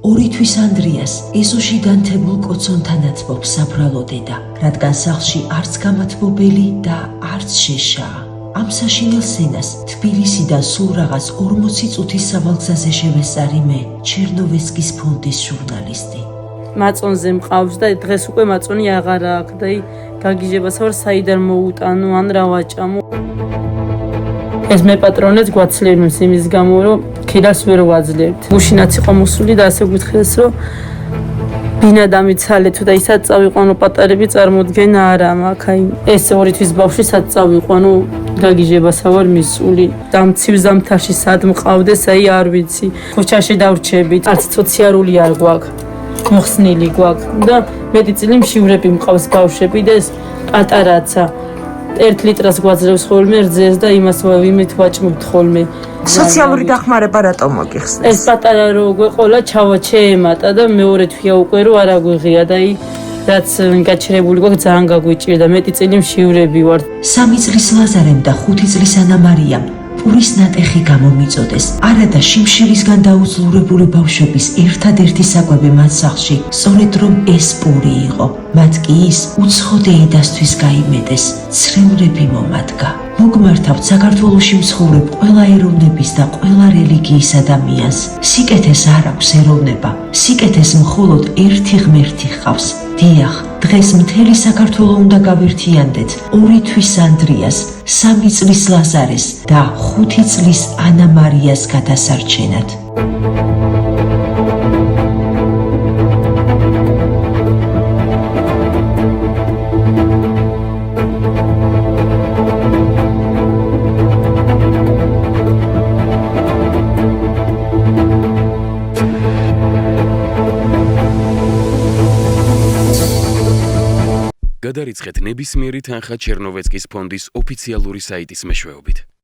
ორი თვის ანდრიას ეზოში განთებულ კოცონთანაც მობს საბრალო დედა, რადგან სახლში არც გამათბობელი და არც შეშაა. ამ საშინელ სცენას თბილისიდან სულ რაღაც 40 წუთის სავალგზაზე შევესწარი მე, ჩერნოვეცკის ფონდის ჟურნალისტი. მაწონზე მყავს და დღეს უკვე მაწონი აღარ აქვს და გაგიჟებას ვარ საიდან მოუტანო ან რა ვაჭამო. ეს მე პატრონებს გვაცლებებს იმის გამო რომ ქირას ვერ ვაძლევთ. გუშინაც იყო მოსული და ასე გითხეს რომ ბინა დამიცალე თუ და ისაც წავიყვანო პატარები წარმოდგენა არა მაქვს. აი ეს ორი თვის ბავშვი სად წავიყვანო გაგიჟებასა ვარ მისული. დამცივ ზამთარში სად მყავდეს აი არ ვიცი. ქუჩაში დავრჩებით. არც სოციალური არ გვაქვს. მოხსნილი გვაქვს და მეტი წილი მშივრები მყავს ბავშვები და ეს პატარაცა 1 ლიტრას გვაძლევს ხოლმე რძეს და იმას ვიმით ვაჭმობთ ხოლმე. სოციალური დახმარება რატომ მოგიხსნეს? ეს პატარა რო გვეყოლა ჩავაჩე ემატა და მეორე თვია უკვე რო არ აგვიღია და რაც გაჩერებული გვაქვს ძალიან გაგვიჭირდა მეტი წილი მშივრები ვართ. 3 წლის ლაზარემ და 5 წლის ანა მარიამ პურის ნატეხი გამომიწოდეს. არადა შიმშილისგან დაუძლურებული ბავშვების ერთადერთი საკვები მათ სახლში სწორედ რომ ეს პური იყო. მათ კი ის უცხო დეიდასთვის გაიმეტეს, ცრევრები მომადგა. მოგმართავთ საქართველოში მცხოვრებ ყველა ეროვნების და ყველა რელიგიის ადამიანს. სიკეთეს არ აქვს ეროვნება, სიკეთეს მხოლოდ ერთი ღმერთი ჰყავს. დიახ, დღეს მთელი საქართველო უნდა გავერთიანდეთ 2 თვის ანდრიას, 3 წლის ლაზარეს და 5 წლის ანა მარიას გადასარჩენად. გადარიცხეთ ნებისმიერი თანხა ჩერნოვეცკის ფონდის ოფიციალური საიტის მეშვეობით.